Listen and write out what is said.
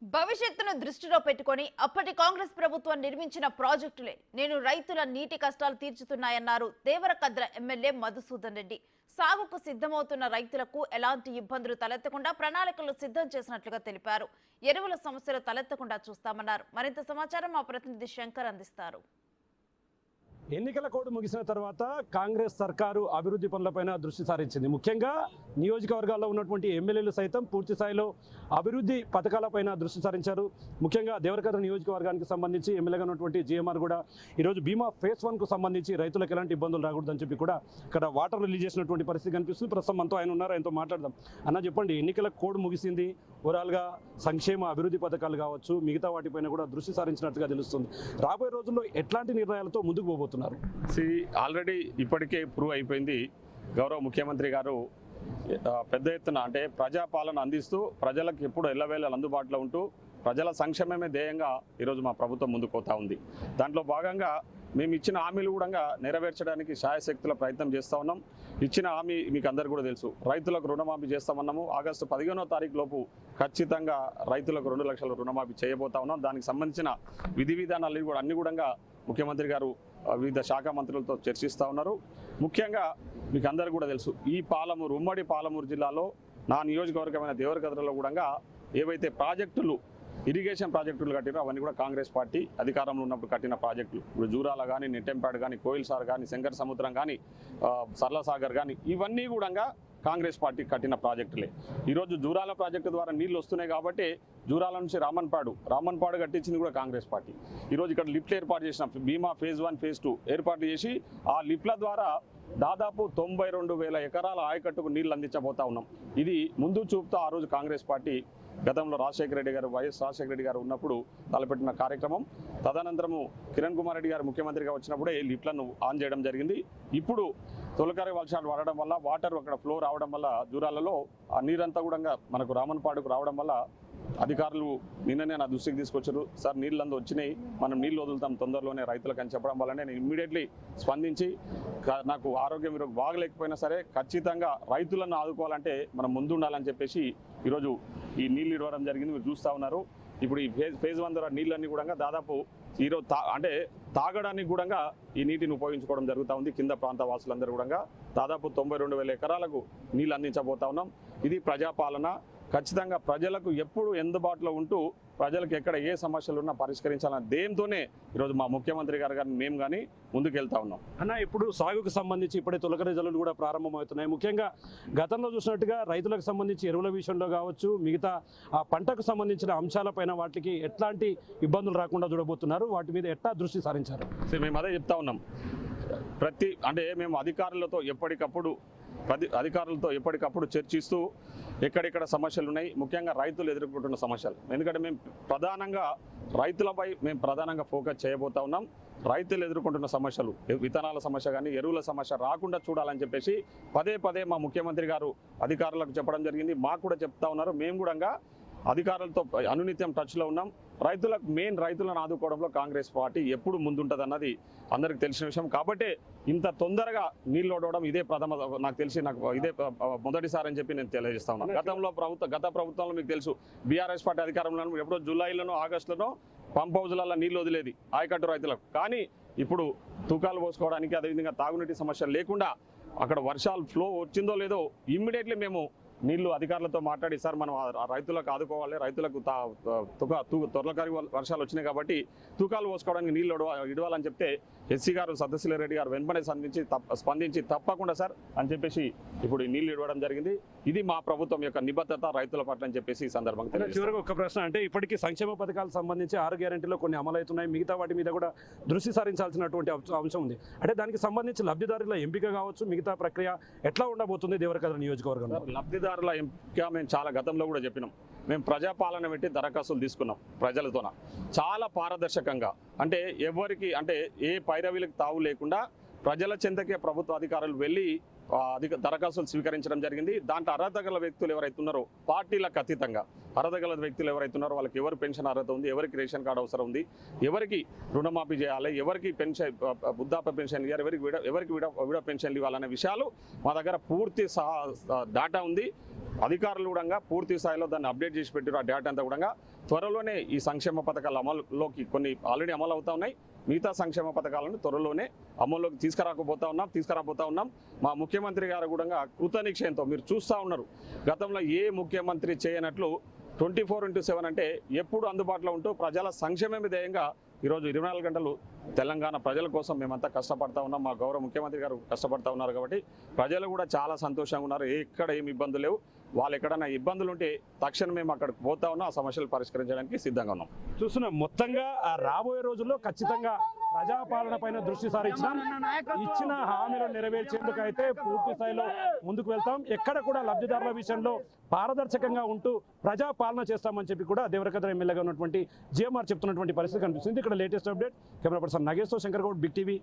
భవిష్యత్తును దృష్టిలో పెట్టుకొని అప్పటి కాంగ్రెస్ ప్రభుత్వం నిర్మించిన ప్రాజెక్టులే నేను రైతుల నీటి కష్టాలు తీర్చుతున్నాయన్నారు దేవరకద్ర ఎమ్మెల్యే మధుసూదన్ రెడ్డి. సాగుకు సిద్ధమవుతున్న రైతులకు ఎలాంటి ఇబ్బందులు తలెత్తకుండా ప్రణాళికలు సిద్ధం చేసినట్లుగా తెలిపారు. ఎరువుల సమస్యలు తలెత్తకుండా చూస్తామన్నారు. మరింత సమాచారం మా ప్రతినిధి శంకర్ అందిస్తారు. ఎన్నికల కోడ్ ముగిసిన తర్వాత కాంగ్రెస్ సర్కారు అభివృద్ధి పనులపైన దృష్టి సారించింది. ముఖ్యంగా నియోజకవర్గాల్లో ఉన్నటువంటి ఎమ్మెల్యేలు సైతం పూర్తి స్థాయిలో అభివృద్ధి పథకాలపైన దృష్టి సారించారు. ముఖ్యంగా దేవరకద్ర నియోజకవర్గానికి సంబంధించి ఎమ్మెల్యేగా ఉన్నటువంటి జిఎంఆర్ కూడా ఈరోజు బీమా ఫేజ్ 1కు సంబంధించి రైతులకు ఎలాంటి ఇబ్బందులు రాకూడదని చెప్పి కూడా ఇక్కడ వాటర్ రిలీజ్ చేసినటువంటి పరిస్థితి కనిపిస్తుంది. ప్రస్తుతం మనతో ఆయన ఉన్నారు, ఆయనతో మాట్లాడదాం. అన్న చెప్పండి, ఎన్నికల కోడ్ ముగిసింది, ఓవరాల్గా సంక్షేమ అభివృద్ధి పథకాలు కావచ్చు మిగతా వాటిపైన కూడా దృష్టి సారించినట్టుగా తెలుస్తుంది. రాబోయే రోజుల్లో ఎట్లాంటి నిర్ణయాలతో ముందుకు పోబోతున్నారు? ఆల్రెడీ ఇప్పటికే ప్రూవ్ అయిపోయింది. గౌరవ ముఖ్యమంత్రి గారు పెద్ద ఎత్తున అంటే ప్రజాపాలన అందిస్తూ ప్రజలకు ఎప్పుడు ఎల్లవేళ అందుబాటులో ఉంటూ ప్రజల సంక్షేమమే ధ్యేయంగా ఈరోజు మా ప్రభుత్వం ముందుకు పోతా ఉంది. దాంట్లో భాగంగా మేము ఇచ్చిన హామీలు కూడా నెరవేర్చడానికి శాయశక్తుల ప్రయత్నం చేస్తూ ఉన్నాం. ఇచ్చిన హామీ మీకు అందరికీ కూడా తెలుసు, రైతులకు రుణమాఫీ చేస్తామన్నాము. ఆగస్టు 15వ తారీఖు లోపు ఖచ్చితంగా రైతులకు 2 లక్షల రుణమాఫీ చేయబోతా ఉన్నాం. దానికి సంబంధించిన విధి విధానాలు కూడా అన్ని కూడా ముఖ్యమంత్రి గారు వివిధ శాఖ మంత్రులతో చర్చిస్తూ ఉన్నారు. ముఖ్యంగా మీకు అందరికీ కూడా తెలుసు, ఈ పాలమూరు ఉమ్మడి పాలమూరు జిల్లాలో నా నియోజకవర్గమైన దేవరకద్రలో కూడా ఏవైతే ప్రాజెక్టులు ఇరిగేషన్ ప్రాజెక్టులు కట్టినో అవన్నీ కూడా కాంగ్రెస్ పార్టీ అధికారంలో ఉన్నప్పుడు కట్టిన ప్రాజెక్టులు. ఇప్పుడు జూరాల కానీ, నెట్టెంపాడు కానీ, కోయిల్సార్ కానీ, శంకర సముద్రం కానీ, సరళసాగర్ కానీ ఇవన్నీ కూడా కాంగ్రెస్ పార్టీ కట్టిన ప్రాజెక్టులే. ఈరోజు జూరాల ప్రాజెక్టు ద్వారా నీళ్లు వస్తున్నాయి కాబట్టి జూరాల నుంచి రామన్పాడు కట్టించింది కూడా కాంగ్రెస్ పార్టీ. ఈరోజు ఇక్కడ లిఫ్ట్లు ఏర్పాటు చేసిన బీమా ఫేజ్ 1 ఫేజ్ 2 ఏర్పాటు చేసి ఆ లిఫ్ట్ల ద్వారా దాదాపు 92,000 ఎకరాల ఆయకట్టుకు నీళ్లు అందించబోతా ఉన్నాం. ఇది ముందు చూపుతూ ఆ రోజు కాంగ్రెస్ పార్టీ గతంలో వైఎస్ రాజశేఖర రెడ్డి గారు ఉన్నప్పుడు తలపెట్టిన కార్యక్రమం. తదనంతరము కిరణ్ కుమార్ రెడ్డి గారు ముఖ్యమంత్రిగా వచ్చినప్పుడే లిఫ్ట్లను ఆన్ చేయడం జరిగింది. ఇప్పుడు తొలకరి వర్షాలు పడడం వల్ల వాటర్ అక్కడ ఫ్లో రావడం వల్ల జూరాలలో ఆ నీరంతా కూడా మనకు రామన్పాడుకు రావడం వల్ల అధికారులు నిన్ననే నా దృష్టికి తీసుకొచ్చారు. సార్ నీళ్ళందు వచ్చినాయి, మనం నీళ్ళు వదులుతాం తొందరలోనే రైతులకు అని చెప్పడం వల్లనే నేను ఇమ్మీడియట్లీ స్పందించి నాకు ఆరోగ్యం ఈరోజు బాగలేకపోయినా సరే ఖచ్చితంగా రైతులను ఆదుకోవాలంటే మనం ముందు ఉండాలని చెప్పేసి ఈరోజు ఈ నీళ్ళు ఇవ్వడం జరిగింది. మీరు చూస్తూ ఉన్నారు. ఇప్పుడు ఈ ఫేజ్ 1 ద్వారా నీళ్ళన్నీ కూడా దాదాపు ఈరోజు అంటే తాగడానికి కూడా ఈ నీటిని ఉపయోగించుకోవడం జరుగుతూ ఉంది. కింద ప్రాంత వాసులందరూ కూడా దాదాపు 92,000 ఎకరాలకు నీళ్ళు అందించబోతా ఉన్నాం. ఇది ప్రజాపాలన. ఖచ్చితంగా ప్రజలకు ఎప్పుడు అందుబాటులో ఉంటూ ప్రజలకు ఎక్కడ ఏ సమస్యలు ఉన్నా పరిష్కరించాలన్న ధ్యేయంతోనే ఈరోజు మా ముఖ్యమంత్రి గారు కానీ మేము కానీ ముందుకెళ్తా ఉన్నాం. అన్న, ఇప్పుడు సాగుకు సంబంధించి ఇప్పుడే తొలకరి జల్లులు కూడా ప్రారంభమవుతున్నాయి. ముఖ్యంగా గతంలో చూసినట్టుగా రైతులకు సంబంధించి ఎరువుల విషయంలో కావచ్చు మిగతా ఆ పంటకు సంబంధించిన అంశాలపైన వాటికి ఎట్లాంటి ఇబ్బందులు రాకుండా చూడబోతున్నారు, వాటి మీద ఎట్లా దృష్టి సారించారు? మేము అదే చెప్తా ఉన్నాం. మేము అధికారులతో ఎప్పటికప్పుడు చర్చిస్తూ ఎక్కడెక్కడ సమస్యలు ఉన్నాయి, ముఖ్యంగా రైతులు ఎదుర్కొంటున్న సమస్యలు. ఎందుకంటే మేము రైతులపై ప్రధానంగా ఫోకస్ చేయబోతా ఉన్నాం. రైతులు ఎదుర్కొంటున్న సమస్యలు, విత్తనాల సమస్య కానీ ఎరువుల సమస్య రాకుండా చూడాలని చెప్పేసి పదే మా ముఖ్యమంత్రి గారు అధికారులకు చెప్పడం జరిగింది. మాకు కూడా చెప్తా ఉన్నారు. మేము కూడా అధికారులతో అనునిత్యం టచ్లో ఉన్నాం. రైతులను ఆదుకోవడంలో కాంగ్రెస్ పార్టీ ఎప్పుడు ముందుంటుంది అన్నది అందరికి తెలిసిన విషయం. కాబట్టి ఇంత తొందరగా నీళ్ళు ఓడవడం ఇదే నాకు ఇదే మొదటిసారి అని చెప్పి నేను తెలియజేస్తా ఉన్నాను. గత ప్రభుత్వంలో మీకు తెలుసు, బీఆర్ఎస్ పార్టీ అధికారంలో ఎప్పుడో జూలైలోనో ఆగస్టులోనో పంప్ హౌజులలో నీళ్ళు వదిలేది ఆయకట్టు రైతులకు. కానీ ఇప్పుడు తూకాలు పోసుకోవడానికి అదేవిధంగా తాగునీటి సమస్య లేకుండా అక్కడ వర్షాలు ఫ్లో వచ్చిందో లేదో ఇమ్మీడియట్లీ మేము నీళ్లు అధికారులతో మాట్లాడి, సార్ మనం రైతులకు ఆదుకోవాలి, రైతులకు త్వరలకారి వర్షాలు వచ్చినాయి కాబట్టి తూకాలు పోసుకోవడానికి నీళ్ళు ఇవ్వాలని చెప్తే ఎస్సీ గారు సత్యశీల రెడ్డి గారు వెంటనే స్పందించి తప్పకుండా సార్ అని చెప్పేసి ఇప్పుడు నీళ్లు ఇవ్వడం జరిగింది. ఇది మా ప్రభుత్వం యొక్క నిబద్ధత రైతుల పట్ల అని చెప్పేసి ఈ సందర్భంగా. చివరికి ఒక ప్రశ్న, అంటే ఇప్పటికీ సంక్షేమ పథకాలకు సంబంధించి 6 గ్యారెంటీలో కొన్ని అమలవుతున్నాయి, మిగతా వాటి మీద కూడా దృష్టి సారించాల్సినటువంటి అంశం ఉంది. అంటే దానికి సంబంధించి లబ్ధిదారుల ఎంపిక కావచ్చు మిగతా ప్రక్రియ ఎట్లా ఉండబోతుంది దేవరకద్ర నియోజకవర్గంలో? లబ్ధిదారుల ఎంపిక మేము చాలా గతంలో కూడా చెప్పినాం. మేము ప్రజాపాలన పెట్టి దరఖాస్తులు తీసుకున్నాం ప్రజలతోన చాలా పారదర్శకంగా. అంటే ఎవరికి ఏ పైరవీలకు తావు లేకుండా ప్రజల చెంతకే ప్రభుత్వ అధికారులు వెళ్ళి అధిక దరఖాస్తులు స్వీకరించడం జరిగింది. దాంట్లో అర్హత గల వ్యక్తులు ఎవరైతే ఉన్నారో పార్టీలకు అతీతంగా అర్హత గల వ్యక్తులు ఎవరైతే ఉన్నారో వాళ్ళకి ఎవరు పెన్షన్ అర్హత ఉంది, ఎవరికి రేషన్ కార్డు అవసరం ఉంది, ఎవరికి రుణమాఫీ చేయాలి, ఎవరికి పెన్షన్ వృద్ధాప్య పెన్షన్ ఇవ్వాలి, ఎవరికి విడ పెన్షన్లు ఇవ్వాలనే విషయాలు మా దగ్గర పూర్తి డేటా ఉంది. అధికారులు కూడా పూర్తి స్థాయిలో దాన్ని అప్డేట్ చేసి పెట్టారు. ఆ డేటా అంతా కూడా త్వరలోనే ఈ సంక్షేమ పథకాల అమలులోకి కొన్ని ఆల్రెడీ అమలు అవుతా ఉన్నాయి. మిగతా సంక్షేమ పథకాలను త్వరలోనే అమల్లోకి తీసుకురాబోతా ఉన్నాం. మా ముఖ్యమంత్రి గారు కూడా కృతనిశ్చయంతో మీరు చూస్తూ ఉన్నారు. గతంలో ఏ ముఖ్యమంత్రి చేయనట్లు 24/7 అంటే ఎప్పుడు అందుబాటులో ఉంటూ ప్రజల సంక్షేమమే ధ్యేయంగా ఈరోజు 24 గంటలు తెలంగాణ ప్రజల కోసం మేమంతా కష్టపడతా ఉన్నాం. మా గౌరవ ముఖ్యమంత్రి గారు కష్టపడతా ఉన్నారు కాబట్టి ప్రజలు కూడా చాలా సంతోషంగా ఉన్నారు. ఎక్కడ ఏమి ఇబ్బందులు లేవు. వాళ్ళు ఎక్కడైనా ఇబ్బందులు ఉంటే తక్షణం మేము అక్కడికి పోతా ఉన్నాం. ఆ సమస్యలు పరిష్కరించడానికి సిద్ధంగా ఉన్నాం. చూస్తున్నాం మొత్తంగా రాబోయే రోజుల్లో ఖచ్చితంగా ప్రజాపాలన పైన దృష్టి సారించడం, ఇచ్చిన హామీలను నెరవేర్చేందుకు అయితే పూర్తి స్థాయిలో ముందుకు వెళ్తాం. ఎక్కడ కూడా లబ్ధిదారుల విషయంలో పారదర్శకంగా ఉంటూ ప్రజాపాలన చేస్తామని చెప్పి కూడా దేవరకద్ర ఎమ్మెల్యేగా ఉన్నటువంటి జేఎంఆర్ చెప్తున్నటువంటి పరిస్థితి కనిపిస్తుంది. ఇక్కడ లేటెస్ట్ అప్డేట్ కెమెరా పర్సన్ నగేష్తో శంకర్ గౌడ్, బిగ్ టీవీ.